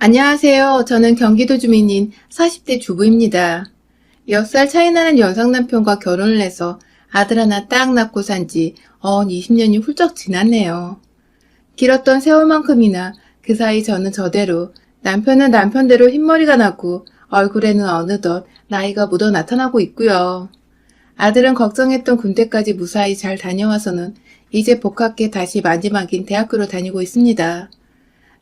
안녕하세요. 저는 경기도 주민인 40대 주부입니다. 10살 차이 나는 연상 남편과 결혼을 해서 아들 하나 딱 낳고 산지 20년이 훌쩍 지났네요. 길었던 세월만큼이나 그 사이 저는 저대로, 남편은 남편대로 흰머리가 나고 얼굴에는 어느덧 나이가 묻어 나타나고 있고요. 아들은 걱정했던 군대까지 무사히 잘 다녀와서는 이제 복학해 다시 마지막인 대학교로 다니고 있습니다.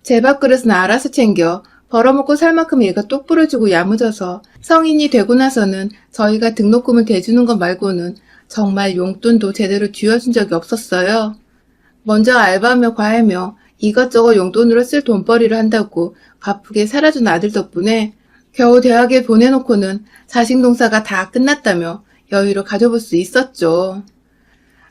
제 밥그릇은 알아서 챙겨 벌어먹고 살 만큼 얘가 똑부러지고 야무져서 성인이 되고 나서는 저희가 등록금을 대주는 것 말고는 정말 용돈도 제대로 쥐어준 적이 없었어요. 먼저 알바하며 과외며 이것저것 용돈으로 쓸 돈벌이를 한다고 바쁘게 살아준 아들 덕분에 겨우 대학에 보내놓고는 자식 농사가 다 끝났다며 여유를 가져볼 수 있었죠.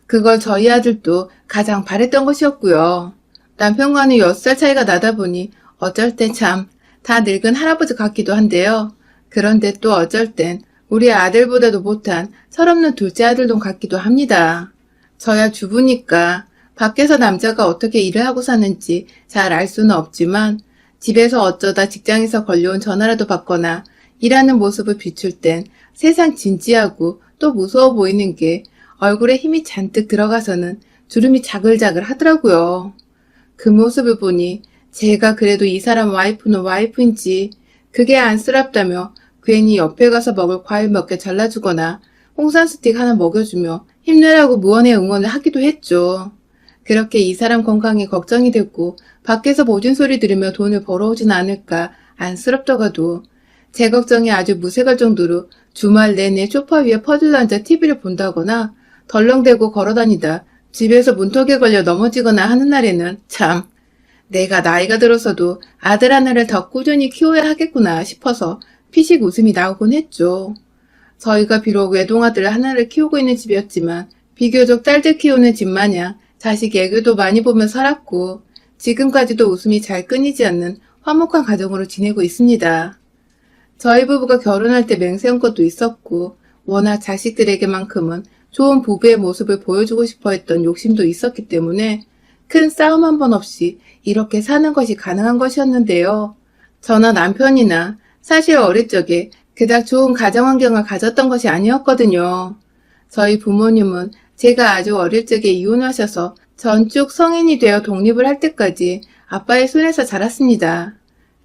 그걸 저희 아들도 가장 바랬던 것이었고요. 남편과는 6살 차이가 나다 보니 어쩔 땐 참 다 늙은 할아버지 같기도 한데요. 그런데 또 어쩔 땐 우리 아들보다도 못한 철없는 둘째 아들도 같기도 합니다. 저야 주부니까 밖에서 남자가 어떻게 일을 하고 사는지 잘 알 수는 없지만 집에서 어쩌다 직장에서 걸려온 전화라도 받거나 일하는 모습을 비출 땐 세상 진지하고 또 무서워 보이는 게 얼굴에 힘이 잔뜩 들어가서는 주름이 자글자글 하더라고요. 그 모습을 보니 제가 그래도 이 사람 와이프는 와이프인지 그게 안쓰럽다며 괜히 옆에 가서 먹을 과일 몇 개 잘라주거나 홍삼 스틱 하나 먹여주며 힘내라고 무언의 응원을 하기도 했죠. 그렇게 이 사람 건강이 걱정이 됐고 밖에서 모진 소리 들으며 돈을 벌어오진 않을까 안쓰럽더라도 제 걱정이 아주 무색할 정도로 주말 내내 소파 위에 퍼들러 앉아 TV를 본다거나 덜렁대고 걸어다니다 집에서 문턱에 걸려 넘어지거나 하는 날에는 참 내가 나이가 들어서도 아들 하나를 더 꾸준히 키워야 하겠구나 싶어서 피식 웃음이 나오곤 했죠. 저희가 비록 외동아들 하나를 키우고 있는 집이었지만 비교적 딸들 키우는 집 마냥 자식 애교도 많이 보며 살았고 지금까지도 웃음이 잘 끊이지 않는 화목한 가정으로 지내고 있습니다. 저희 부부가 결혼할 때 맹세한 것도 있었고 워낙 자식들에게만큼은 좋은 부부의 모습을 보여주고 싶어 했던 욕심도 있었기 때문에 큰 싸움 한 번 없이 이렇게 사는 것이 가능한 것이었는데요. 저나 남편이나 사실 어릴 적에 그닥 좋은 가정 환경을 가졌던 것이 아니었거든요. 저희 부모님은 제가 아주 어릴 적에 이혼하셔서 전쭉 성인이 되어 독립을 할 때까지 아빠의 손에서 자랐습니다.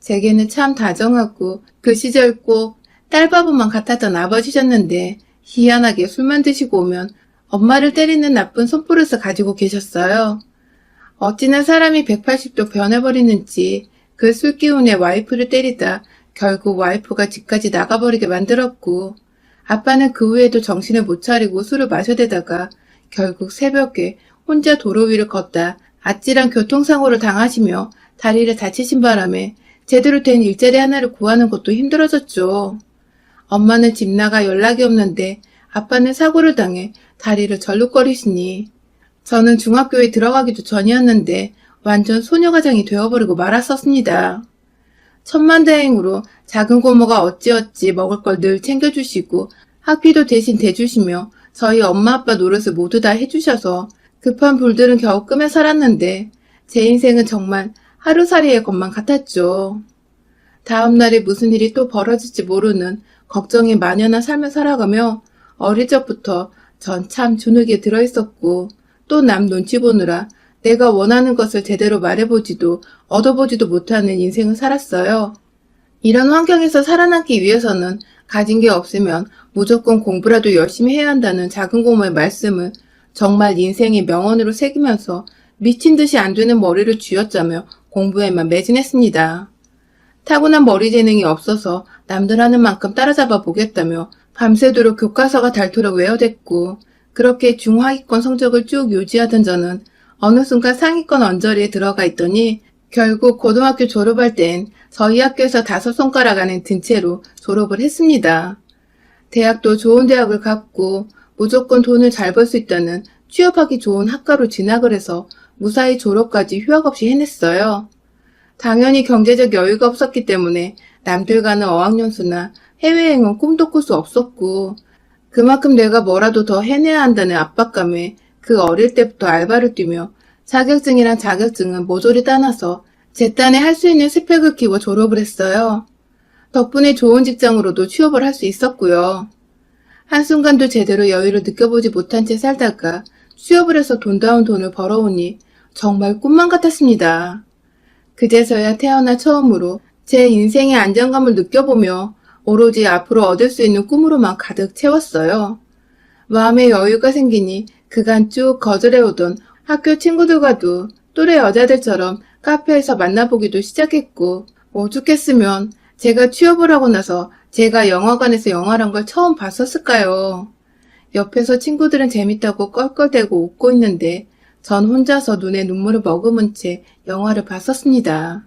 제게는 참 다정하고 그 시절 꼭 딸바보만 같았던 아버지셨는데 희한하게 술만 드시고 오면 엄마를 때리는 나쁜 손버릇을 가지고 계셨어요. 어찌나 사람이 180도 변해버리는지 그 술기운에 와이프를 때리다 결국 와이프가 집까지 나가버리게 만들었고 아빠는 그 후에도 정신을 못 차리고 술을 마셔대다가 결국 새벽에 혼자 도로 위를 걷다 아찔한 교통사고를 당하시며 다리를 다치신 바람에 제대로 된 일자리 하나를 구하는 것도 힘들어졌죠. 엄마는 집 나가 연락이 없는데 아빠는 사고를 당해 다리를 절룩거리시니 저는 중학교에 들어가기도 전이었는데 완전 소녀가장이 되어버리고 말았었습니다. 천만다행으로 작은 고모가 어찌어찌 먹을 걸 늘 챙겨주시고 학비도 대신 대주시며 저희 엄마 아빠 노릇을 모두 다 해주셔서 급한 불들은 겨우 끄며 살았는데 제 인생은 정말 하루살이의 것만 같았죠. 다음날에 무슨 일이 또 벌어질지 모르는 걱정이 만연한 삶을 살아가며 어릴 적부터 전 참 주눅에 들어있었고 또 남 눈치 보느라 내가 원하는 것을 제대로 말해보지도 얻어보지도 못하는 인생을 살았어요. 이런 환경에서 살아남기 위해서는 가진 게 없으면 무조건 공부라도 열심히 해야 한다는 작은 고모의 말씀을 정말 인생의 명언으로 새기면서 미친 듯이 안 되는 머리를 쥐어짜며 공부에만 매진했습니다. 타고난 머리 재능이 없어서 남들 하는 만큼 따라잡아 보겠다며 밤새도록 교과서가 닳도록 외워댔고 그렇게 중하위권 성적을 쭉 유지하던 저는 어느 순간 상위권 언저리에 들어가 있더니 결국 고등학교 졸업할 땐 저희 학교에서 5손가락 안에 든 채로 졸업을 했습니다. 대학도 좋은 대학을 갔고 무조건 돈을 잘 벌 수 있다는 취업하기 좋은 학과로 진학을 해서 무사히 졸업까지 휴학 없이 해냈어요. 당연히 경제적 여유가 없었기 때문에 남들과는 어학연수나 해외여행은 꿈도 꿀 수 없었고 그만큼 내가 뭐라도 더 해내야 한다는 압박감에 그 어릴 때부터 알바를 뛰며 자격증이란 자격증은 모조리 따놔서 제 딴에 할 수 있는 스펙을 키워 졸업을 했어요. 덕분에 좋은 직장으로도 취업을 할 수 있었고요. 한순간도 제대로 여유를 느껴보지 못한 채 살다가 취업을 해서 돈다운 돈을 벌어오니 정말 꿈만 같았습니다. 그제서야 태어나 처음으로 제 인생의 안정감을 느껴보며 오로지 앞으로 얻을 수 있는 꿈으로만 가득 채웠어요. 마음의 여유가 생기니 그간 쭉 거절해오던 학교 친구들과도 또래 여자들처럼 카페에서 만나보기도 시작했고, 오죽했으면 제가 취업을 하고 나서 제가 영화관에서 영화란 걸 처음 봤었을까요? 옆에서 친구들은 재밌다고 껄껄대고 웃고 있는데 전 혼자서 눈에 눈물을 머금은 채 영화를 봤었습니다.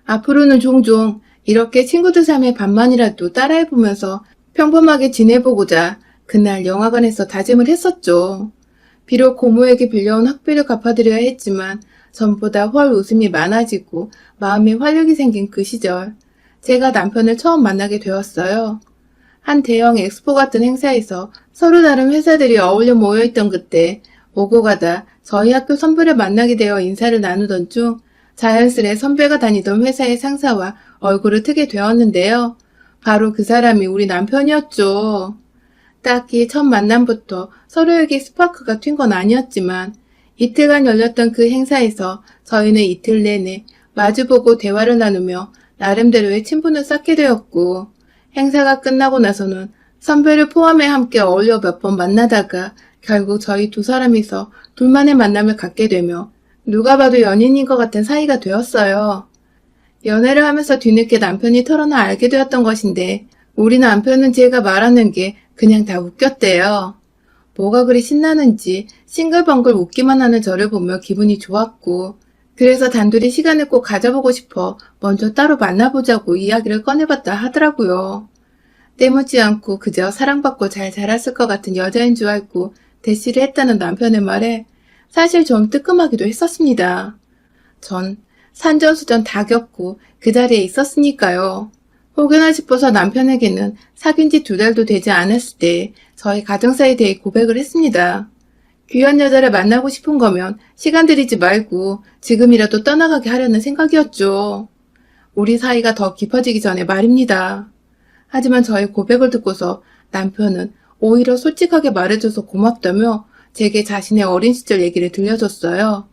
앞으로는 종종 이렇게 친구들 삶의 반만이라도 따라해보면서 평범하게 지내보고자 그날 영화관에서 다짐을 했었죠. 비록 고모에게 빌려온 학비를 갚아드려야 했지만 전보다 훨 웃음이 많아지고 마음에 활력이 생긴 그 시절, 제가 남편을 처음 만나게 되었어요. 한 대형 엑스포 같은 행사에서 서로 다른 회사들이 어울려 모여있던 그때 오고 가다 저희 학교 선배를 만나게 되어 인사를 나누던 중 자연스레 선배가 다니던 회사의 상사와 얼굴을 트게 되었는데요. 바로 그 사람이 우리 남편이었죠. 딱히 첫 만남부터 서로에게 스파크가 튄 건 아니었지만 이틀간 열렸던 그 행사에서 저희는 이틀 내내 마주보고 대화를 나누며 나름대로의 친분을 쌓게 되었고, 행사가 끝나고 나서는 선배를 포함해 함께 어울려 몇 번 만나다가 결국 저희 두 사람이서 둘만의 만남을 갖게 되며 누가 봐도 연인인 것 같은 사이가 되었어요. 연애를 하면서 뒤늦게 남편이 털어놔 알게 되었던 것인데 우리 남편은 제가 말하는 게 그냥 다 웃겼대요. 뭐가 그리 신나는지 싱글벙글 웃기만 하는 저를 보며 기분이 좋았고, 그래서 단둘이 시간을 꼭 가져보고 싶어 먼저 따로 만나보자고 이야기를 꺼내봤다 하더라고요. 때묻지 않고 그저 사랑받고 잘 자랐을 것 같은 여자인 줄 알고 대시를 했다는 남편의 말에 사실 좀 뜨끔하기도 했었습니다. 전 산전수전 다 겪고 그 자리에 있었으니까요. 혹여나 싶어서 남편에게는 사귄 지 2달도 되지 않았을 때 저희 가정사에 대해 고백을 했습니다. 귀한 여자를 만나고 싶은 거면 시간 들이지 말고 지금이라도 떠나가게 하려는 생각이었죠. 우리 사이가 더 깊어지기 전에 말입니다. 하지만 저의 고백을 듣고서 남편은 오히려 솔직하게 말해줘서 고맙다며 제게 자신의 어린 시절 얘기를 들려줬어요.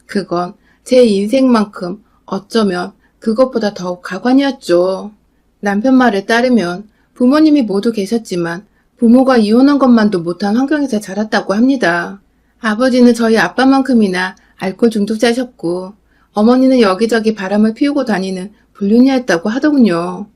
그건 제 인생만큼 어쩌면 그것보다 더욱 가관이었죠. 남편 말에 따르면 부모님이 모두 계셨지만 부모가 이혼한 것만도 못한 환경에서 자랐다고 합니다. 아버지는 저희 아빠만큼이나 알코올 중독자셨고 어머니는 여기저기 바람을 피우고 다니는 불륜이었다고 하더군요.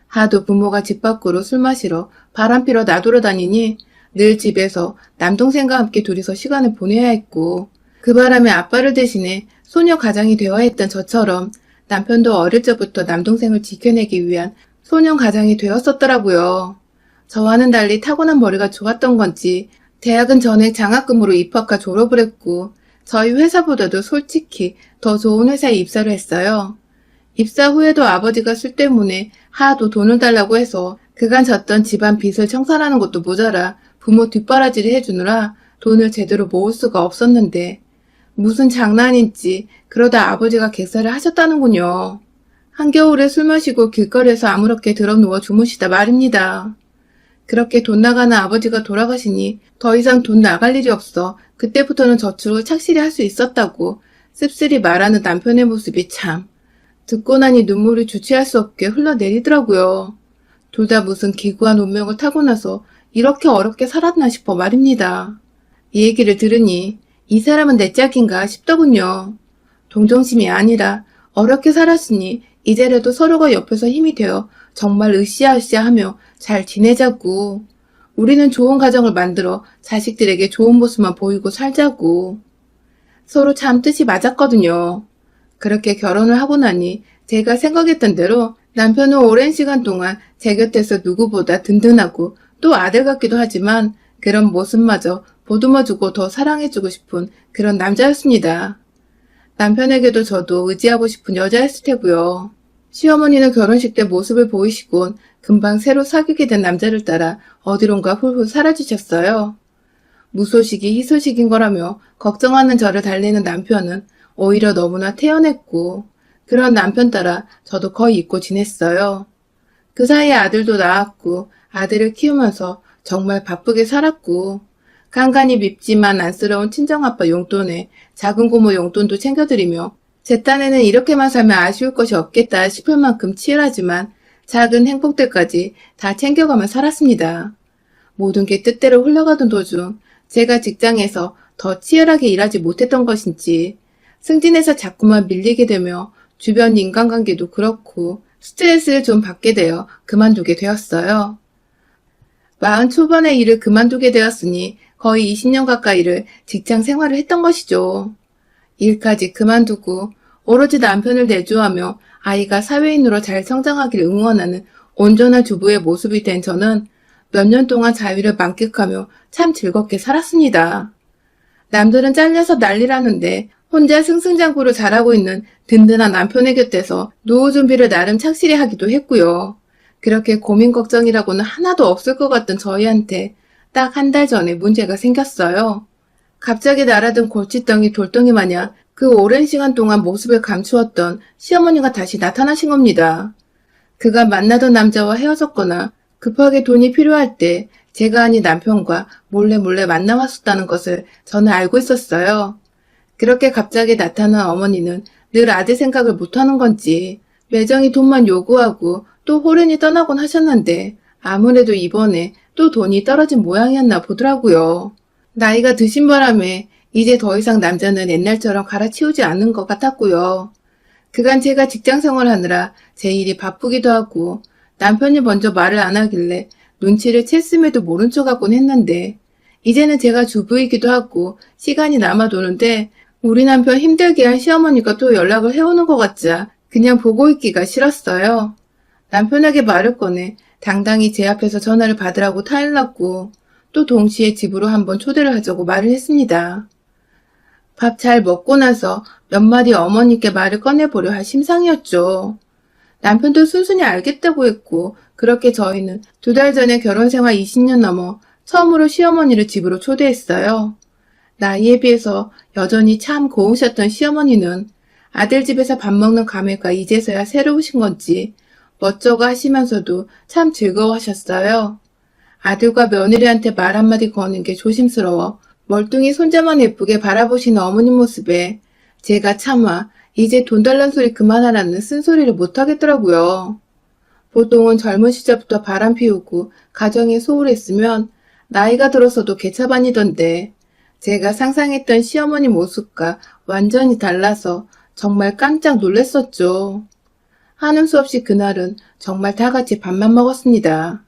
하도 부모가 집 밖으로 술 마시러 바람 피러 나돌아다니니 늘 집에서 남동생과 함께 둘이서 시간을 보내야 했고, 그 바람에 아빠를 대신해 소녀 가장이 되어야 했던 저처럼 남편도 어릴 적부터 남동생을 지켜내기 위한 소년 가장이 되었었더라고요. 저와는 달리 타고난 머리가 좋았던 건지 대학은 전액 장학금으로 입학과 졸업을 했고 저희 회사보다도 솔직히 더 좋은 회사에 입사를 했어요. 입사 후에도 아버지가 술 때문에 하도 돈을 달라고 해서 그간 졌던 집안 빚을 청산하는 것도 모자라 부모 뒷바라지를 해주느라 돈을 제대로 모을 수가 없었는데 무슨 장난인지 그러다 아버지가 객사를 하셨다는군요. 한겨울에 술 마시고 길거리에서 아무렇게 드러누워 주무시다 말입니다. 그렇게 돈 나가는 아버지가 돌아가시니 더 이상 돈 나갈 일이 없어 그때부터는 저축을 착실히 할 수 있었다고 씁쓸히 말하는 남편의 모습이 참 듣고 나니 눈물이 주체할 수 없게 흘러내리더라고요. 둘 다 무슨 기구한 운명을 타고 나서 이렇게 어렵게 살았나 싶어 말입니다. 이 얘기를 들으니 이 사람은 내 짝인가 싶더군요. 동정심이 아니라 어렵게 살았으니 이제라도 서로가 옆에서 힘이 되어 정말 으쌰으쌰하며 잘 지내자고. 우리는 좋은 가정을 만들어 자식들에게 좋은 모습만 보이고 살자고. 서로 참 뜻이 맞았거든요. 그렇게 결혼을 하고 나니 제가 생각했던 대로 남편은 오랜 시간 동안 제 곁에서 누구보다 든든하고 또 아들 같기도 하지만 그런 모습마저 보듬어주고 더 사랑해주고 싶은 그런 남자였습니다. 남편에게도 저도 의지하고 싶은 여자였을 테고요. 시어머니는 결혼식 때 모습을 보이시곤 금방 새로 사귀게 된 남자를 따라 어디론가 훌훌 사라지셨어요. 무소식이 희소식인 거라며 걱정하는 저를 달래는 남편은 오히려 너무나 태연했고 그런 남편 따라 저도 거의 잊고 지냈어요. 그 사이에 아들도 낳았고 아들을 키우면서 정말 바쁘게 살았고 간간히 밉지만 안쓰러운 친정아빠 용돈에 작은 고모 용돈도 챙겨드리며 제 딴에는 이렇게만 살면 아쉬울 것이 없겠다 싶을 만큼 치열하지만 작은 행복들까지 다 챙겨가며 살았습니다. 모든 게 뜻대로 흘러가던 도중 제가 직장에서 더 치열하게 일하지 못했던 것인지 승진해서 자꾸만 밀리게 되며 주변 인간관계도 그렇고 스트레스를 좀 받게 되어 그만두게 되었어요. 40 초반에 일을 그만두게 되었으니 거의 20년 가까이를 직장 생활을 했던 것이죠. 일까지 그만두고 오로지 남편을 내조하며 아이가 사회인으로 잘 성장하길 응원하는 온전한 주부의 모습이 된 저는 몇 년 동안 자유를 만끽하며 참 즐겁게 살았습니다. 남들은 잘려서 난리라는데 혼자 승승장구로 잘하고 있는 든든한 남편의 곁에서 노후 준비를 나름 착실히 하기도 했고요. 그렇게 고민 걱정이라고는 하나도 없을 것 같던 저희한테 딱 한 달 전에 문제가 생겼어요. 갑자기 날아든 골칫덩이 돌덩이 마냥 그 오랜 시간 동안 모습을 감추었던 시어머니가 다시 나타나신 겁니다. 그가 만나던 남자와 헤어졌거나 급하게 돈이 필요할 때 제가 아닌 남편과 몰래 만나왔었다는 것을 저는 알고 있었어요. 그렇게 갑자기 나타난 어머니는 늘 아들 생각을 못하는 건지 매정히 돈만 요구하고 또 호련히 떠나곤 하셨는데 아무래도 이번에 또 돈이 떨어진 모양이었나 보더라고요. 나이가 드신 바람에 이제 더 이상 남자는 옛날처럼 갈아치우지 않는 것 같았고요. 그간 제가 직장 생활하느라 제 일이 바쁘기도 하고 남편이 먼저 말을 안 하길래 눈치를 챘음에도 모른 척하곤 했는데 이제는 제가 주부이기도 하고 시간이 남아도는데 우리 남편 힘들게 한 시어머니가 또 연락을 해오는 것 같자 그냥 보고 있기가 싫었어요. 남편에게 말을 꺼내 당당히 제 앞에서 전화를 받으라고 타일렀고 또 동시에 집으로 한번 초대를 하자고 말을 했습니다. 밥 잘 먹고 나서 몇 마디 어머니께 말을 꺼내보려 할 심상이었죠. 남편도 순순히 알겠다고 했고 그렇게 저희는 2달 전에 결혼 생활 20년 넘어 처음으로 시어머니를 집으로 초대했어요. 나이에 비해서 여전히 참 고우셨던 시어머니는 아들 집에서 밥 먹는 감회가 이제서야 새로우신 건지 멋쩍어 하시면서도 참 즐거워하셨어요. 아들과 며느리한테 말 한마디 거는 게 조심스러워 멀뚱히 손자만 예쁘게 바라보시는 어머님 모습에 제가 차마 이제 돈 달란 소리 그만하라는 쓴소리를 못하겠더라고요. 보통은 젊은 시절부터 바람 피우고 가정에 소홀했으면 나이가 들어서도 개차반이던데 제가 상상했던 시어머니 모습과 완전히 달라서 정말 깜짝 놀랐었죠. 하는 수 없이 그날은 정말 다 같이 밥만 먹었습니다.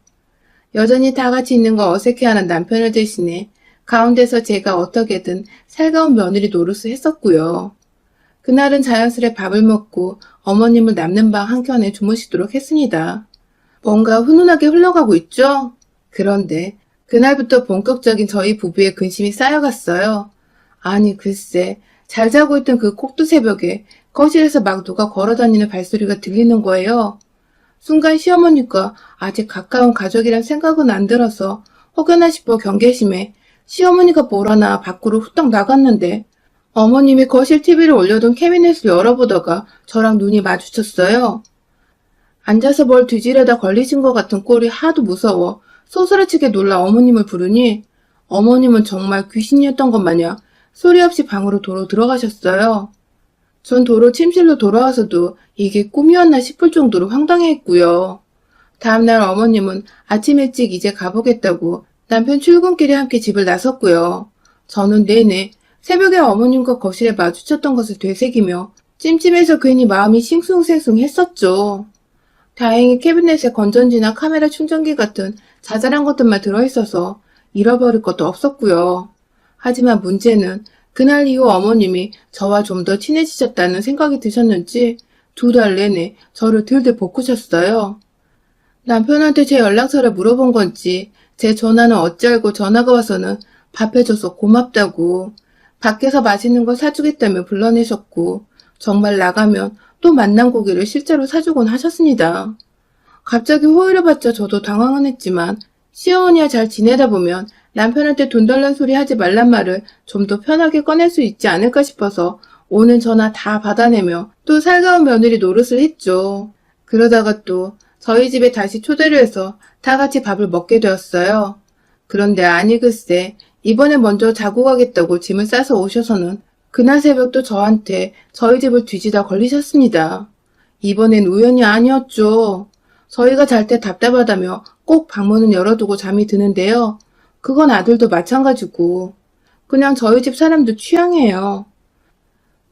여전히 다 같이 있는 거 어색해하는 남편을 대신해 가운데서 제가 어떻게든 살가운 며느리 노릇을 했었고요. 그날은 자연스레 밥을 먹고 어머님을 남는 방 한켠에 주무시도록 했습니다. 뭔가 훈훈하게 흘러가고 있죠? 그런데 그날부터 본격적인 저희 부부의 근심이 쌓여갔어요. 아니 글쎄 잘 자고 있던 그 꼭두 새벽에 거실에서 막 누가 걸어다니는 발소리가 들리는 거예요. 순간 시어머니과 아직 가까운 가족이란 생각은 안 들어서 혹여나 싶어 경계심에 시어머니가 뭐라나 밖으로 후딱 나갔는데 어머님이 거실 TV를 올려둔 캐비넷을 열어보다가 저랑 눈이 마주쳤어요. 앉아서 뭘 뒤지려다 걸리신 것 같은 꼴이 하도 무서워 소스라치게 놀라 어머님을 부르니 어머님은 정말 귀신이었던 것 마냥 소리 없이 방으로 도로 들어가셨어요. 전 도로 침실로 돌아와서도 이게 꿈이었나 싶을 정도로 황당해했고요. 다음날 어머님은 아침 일찍 이제 가보겠다고 남편 출근길에 함께 집을 나섰고요. 저는 내내 새벽에 어머님과 거실에 마주쳤던 것을 되새기며 찜찜해서 괜히 마음이 싱숭생숭했었죠. 다행히 캐비넷에 건전지나 카메라 충전기 같은 자잘한 것들만 들어있어서 잃어버릴 것도 없었고요. 하지만 문제는 그날 이후 어머님이 저와 좀 더 친해지셨다는 생각이 드셨는지 2달 내내 저를 들들 볶으셨어요. 남편한테 제 연락처를 물어본 건지 제 전화는 어찌 알고 전화가 와서는 밥 해줘서 고맙다고 밖에서 맛있는 거 사주겠다며 불러내셨고 정말 나가면 또 만난 고기를 실제로 사주곤 하셨습니다. 갑자기 호의를 받자 저도 당황은 했지만 시어머니와 잘 지내다 보면 남편한테 돈 달란 소리 하지 말란 말을 좀 더 편하게 꺼낼 수 있지 않을까 싶어서 오는 전화 다 받아내며 또 살가운 며느리 노릇을 했죠. 그러다가 또 저희 집에 다시 초대를 해서 다 같이 밥을 먹게 되었어요. 그런데 아니 글쎄 이번에 먼저 자고 가겠다고 짐을 싸서 오셔서는 그날 새벽 또 저한테 저희 집을 뒤지다 걸리셨습니다. 이번엔 우연이 아니었죠. 저희가 잘 때 답답하다며 꼭 방문은 열어두고 잠이 드는데요. 그건 아들도 마찬가지고 그냥 저희 집 사람도 취향이에요.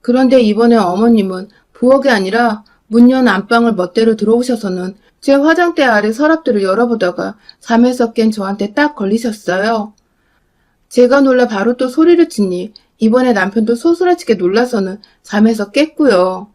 그런데 이번에 어머님은 부엌이 아니라 문 연 안방을 멋대로 들어오셔서는 제 화장대 아래 서랍들을 열어보다가 잠에서 깬 저한테 딱 걸리셨어요. 제가 놀라 바로 또 소리를 치니 이번에 남편도 소스라치게 놀라서는 잠에서 깼고요.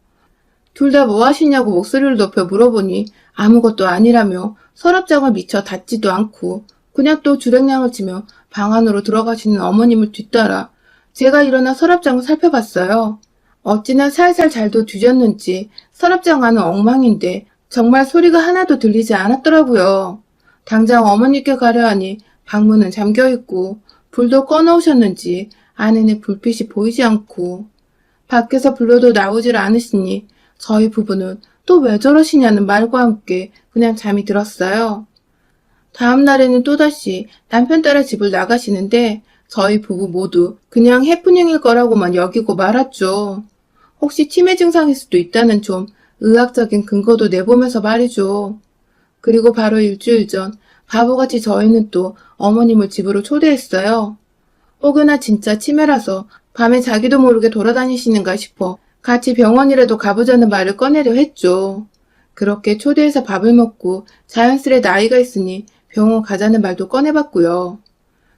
둘 다 뭐 하시냐고 목소리를 높여 물어보니 아무것도 아니라며 서랍장을 미처 닫지도 않고 그냥 또 주랭랑을 치며 방 안으로 들어가시는 어머님을 뒤따라 제가 일어나 서랍장을 살펴봤어요. 어찌나 살살 잘도 뒤졌는지 서랍장 안은 엉망인데 정말 소리가 하나도 들리지 않았더라고요. 당장 어머니께 가려 하니 방문은 잠겨있고 불도 꺼놓으셨는지 안에는 불빛이 보이지 않고 밖에서 불러도 나오질 않으시니 저희 부부는 또 왜 저러시냐는 말과 함께 그냥 잠이 들었어요. 다음 날에는 또다시 남편 따라 집을 나가시는데 저희 부부 모두 그냥 해프닝일 거라고만 여기고 말았죠. 혹시 치매 증상일 수도 있다는 좀 의학적인 근거도 내보면서 말이죠. 그리고 바로 일주일 전 바보같이 저희는 또 어머님을 집으로 초대했어요. 혹여나 진짜 치매라서 밤에 자기도 모르게 돌아다니시는가 싶어 같이 병원이라도 가보자는 말을 꺼내려 했죠. 그렇게 초대해서 밥을 먹고 자연스레 나이가 있으니 병원 가자는 말도 꺼내봤고요.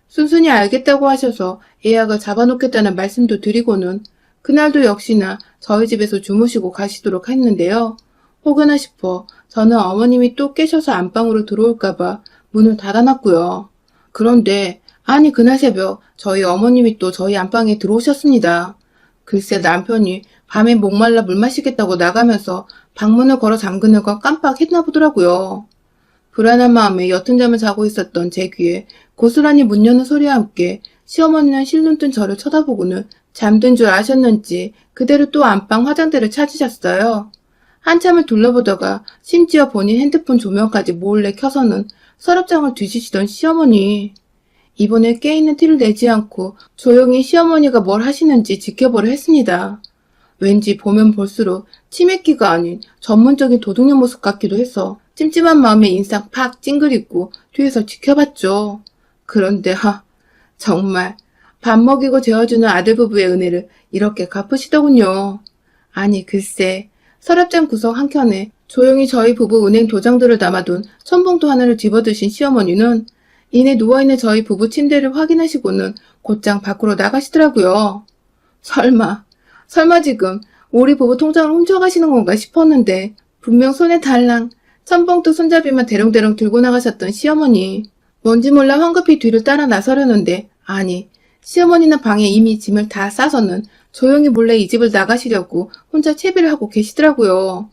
순순히 알겠다고 하셔서 예약을 잡아놓겠다는 말씀도 드리고는 그날도 역시나 저희 집에서 주무시고 가시도록 했는데요. 혹여나 싶어 저는 어머님이 또 깨셔서 안방으로 들어올까봐 문을 닫아놨고요. 그런데 아니 그날 새벽 저희 어머님이 또 저희 안방에 들어오셨습니다. 글쎄 남편이 밤에 목말라 물 마시겠다고 나가면서 방문을 걸어 잠그는 걸 깜빡했나 보더라고요. 불안한 마음에 옅은 잠을 자고 있었던 제 귀에 고스란히 문 여는 소리와 함께 시어머니는 실눈 뜬 저를 쳐다보고는 잠든 줄 아셨는지 그대로 또 안방 화장대를 찾으셨어요. 한참을 둘러보다가 심지어 본인 핸드폰 조명까지 몰래 켜서는 서랍장을 뒤지시던 시어머니. 이번에 깨있는 티를 내지 않고 조용히 시어머니가 뭘 하시는지 지켜보려 했습니다. 왠지 보면 볼수록 치맥기가 아닌 전문적인 도둑년 모습 같기도 해서 찜찜한 마음에 인상 팍 찡그리고 뒤에서 지켜봤죠. 그런데 정말 밥 먹이고 재워주는 아들 부부의 은혜를 이렇게 갚으시더군요. 아니 글쎄 서랍장 구석 한켠에 조용히 저희 부부 은행 도장들을 담아둔 천봉투 하나를 집어드신 시어머니는 이내 누워있는 저희 부부 침대를 확인하시고는 곧장 밖으로 나가시더라고요. 설마 지금 우리 부부 통장을 훔쳐가시는 건가 싶었는데 분명 손에 달랑 천봉투 손잡이만 대롱대롱 들고 나가셨던 시어머니. 뭔지 몰라 황급히 뒤를 따라 나서려는데 아니 시어머니는 방에 이미 짐을 다 싸서는 조용히 몰래 이 집을 나가시려고 혼자 채비를 하고 계시더라고요.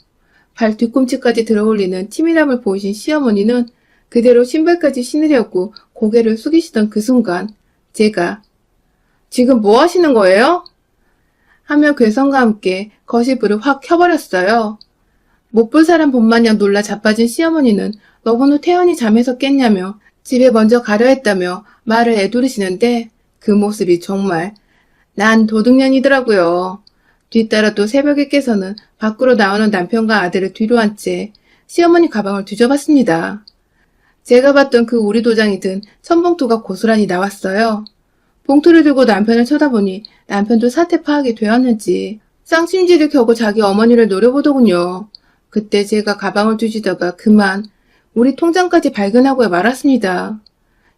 발 뒤꿈치까지 들어올리는 치밀함을 보이신 시어머니는 그대로 신발까지 신으려고 고개를 숙이시던 그 순간 제가 지금 뭐 하시는 거예요? 하며 괴성과 함께 거실불을 확 켜버렸어요. 못 볼 사람 본마냥 놀라 자빠진 시어머니는 너무나 태연히 잠에서 깼냐며 집에 먼저 가려 했다며 말을 애두르시는데 그 모습이 정말 난 도둑년이더라고요. 뒤따라 또 새벽에 깨서는 밖으로 나오는 남편과 아들을 뒤로 한 채 시어머니 가방을 뒤져봤습니다. 제가 봤던 그 우리 도장이 든 천봉투가 고스란히 나왔어요. 봉투를 들고 남편을 쳐다보니 남편도 사태 파악이 되었는지 쌍심지를 켜고 자기 어머니를 노려보더군요. 그때 제가 가방을 뒤지다가 그만 우리 통장까지 발견하고 말았습니다.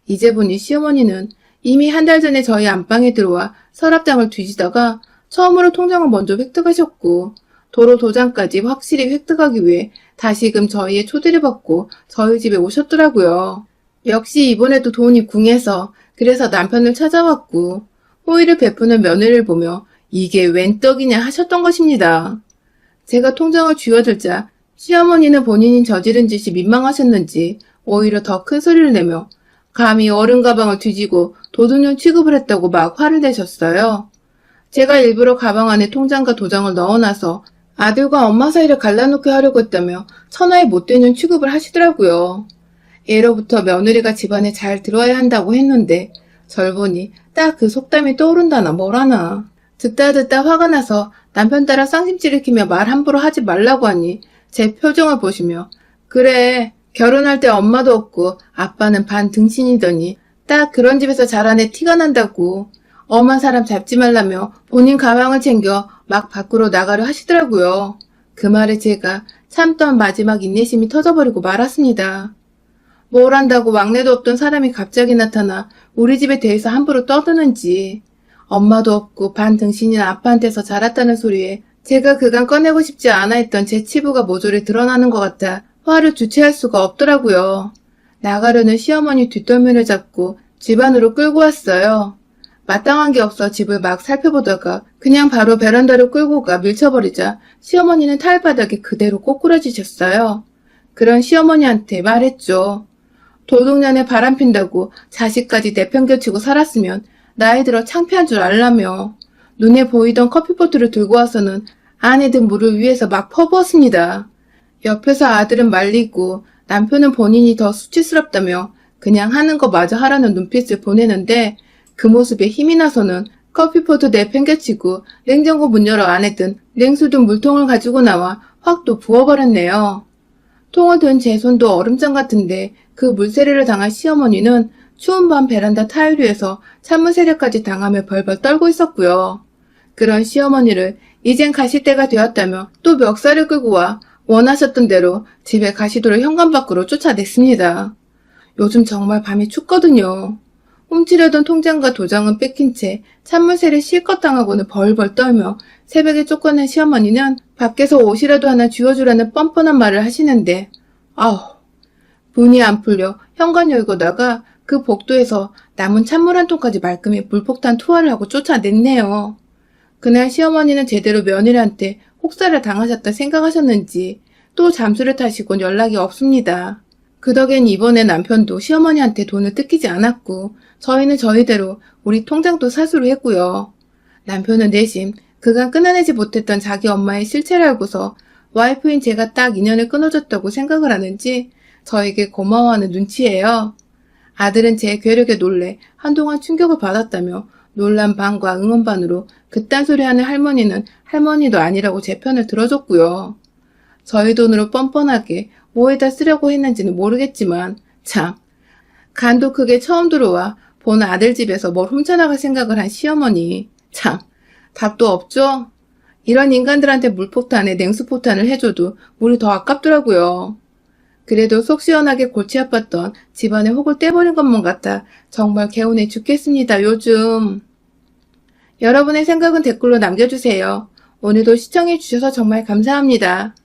이제 보니 시어머니는 이미 한 달 전에 저희 안방에 들어와 서랍장을 뒤지다가 처음으로 통장을 먼저 획득하셨고 도로 도장까지 확실히 획득하기 위해 다시금 저희의 초대를 받고 저희 집에 오셨더라고요. 역시 이번에도 돈이 궁해서 그래서 남편을 찾아왔고 호의를 베푸는 며느리를 보며 이게 웬 떡이냐 하셨던 것입니다. 제가 통장을 쥐어들자 시어머니는 본인이 저지른 짓이 민망하셨는지 오히려 더 큰 소리를 내며 감히 어른 가방을 뒤지고 도둑년 취급을 했다고 막 화를 내셨어요. 제가 일부러 가방 안에 통장과 도장을 넣어놔서 아들과 엄마 사이를 갈라놓게 하려고 했다며 천하에 못 되는 취급을 하시더라고요. 예로부터 며느리가 집안에 잘 들어야 한다고 했는데 절 보니 딱 그 속담이 떠오른다나 뭐라나. 듣다 화가 나서 남편 따라 쌍심지를 키며 말 함부로 하지 말라고 하니 제 표정을 보시며 그래 결혼할 때 엄마도 없고 아빠는 반 등신이더니 딱 그런 집에서 자란 애 티가 난다고 엄한 사람 잡지 말라며 본인 가방을 챙겨 막 밖으로 나가려 하시더라고요. 그 말에 제가 참던 마지막 인내심이 터져버리고 말았습니다. 뭘 한다고 막내도 없던 사람이 갑자기 나타나 우리 집에 대해서 함부로 떠드는지. 엄마도 없고 반등신인 아빠한테서 자랐다는 소리에 제가 그간 꺼내고 싶지 않아 했던 제 치부가 모조리 드러나는 것 같아 화를 주체할 수가 없더라고요. 나가려는 시어머니 뒷덜미를 잡고 집 안으로 끌고 왔어요. 마땅한 게 없어 집을 막 살펴보다가 그냥 바로 베란다로 끌고 가 밀쳐버리자 시어머니는 타일바닥에 그대로 꼬꾸라지셨어요. 그런 시어머니한테 말했죠. 도둑년에 바람핀다고 자식까지 내팽개치고 살았으면 나이 들어 창피한 줄 알라며 눈에 보이던 커피포트를 들고 와서는 안에 든 물을 위에서 막 퍼부었습니다. 옆에서 아들은 말리고 남편은 본인이 더 수치스럽다며 그냥 하는 거 마저 하라는 눈빛을 보내는데 그 모습에 힘이 나서는 커피포트 내팽개치고 냉장고 문 열어 안에 든 냉수 든 물통을 가지고 나와 확 또 부어버렸네요. 통을 든 제 손도 얼음장 같은데 그 물세례를 당한 시어머니는 추운 밤 베란다 타일 위에서 찬물 세례까지 당하며 벌벌 떨고 있었고요. 그런 시어머니를 이젠 가실 때가 되었다며 또 멱살을 끌고 와 원하셨던 대로 집에 가시도록 현관 밖으로 쫓아냈습니다. 요즘 정말 밤이 춥거든요. 훔치려던 통장과 도장은 뺏긴 채 찬물세례 실컷 당하고는 벌벌 떨며 새벽에 쫓겨난 시어머니는 밖에서 옷이라도 하나 쥐어주라는 뻔뻔한 말을 하시는데 아우 분이 안 풀려 현관 열고 나가 그 복도에서 남은 찬물 한 통까지 말끔히 물폭탄 투하를 하고 쫓아냈네요. 그날 시어머니는 제대로 며느리한테 혹사를 당하셨다 생각하셨는지 또 잠수를 타시곤 연락이 없습니다. 그 덕엔 이번에 남편도 시어머니한테 돈을 뜯기지 않았고 저희는 저희대로 우리 통장도 사수를 했고요. 남편은 내심 그간 끊어내지 못했던 자기 엄마의 실체를 알고서 와이프인 제가 딱 인연을 끊어줬다고 생각을 하는지 저에게 고마워하는 눈치예요. 아들은 제 괴력에 놀래 한동안 충격을 받았다며 놀란 반과 응원 반으로 그딴 소리 하는 할머니는 할머니도 아니라고 제 편을 들어줬고요. 저희 돈으로 뻔뻔하게 뭐에다 쓰려고 했는지는 모르겠지만 참 간도 크게 처음 들어와 본 아들 집에서 뭘 훔쳐나갈 생각을 한 시어머니 참 답도 없죠? 이런 인간들한테 물폭탄에 냉수폭탄을 해줘도 물이 더 아깝더라고요. 그래도 속 시원하게 골치 아팠던 집안의 혹을 떼버린 것만 같아 정말 개운해 죽겠습니다, 요즘. 여러분의 생각은 댓글로 남겨주세요. 오늘도 시청해주셔서 정말 감사합니다.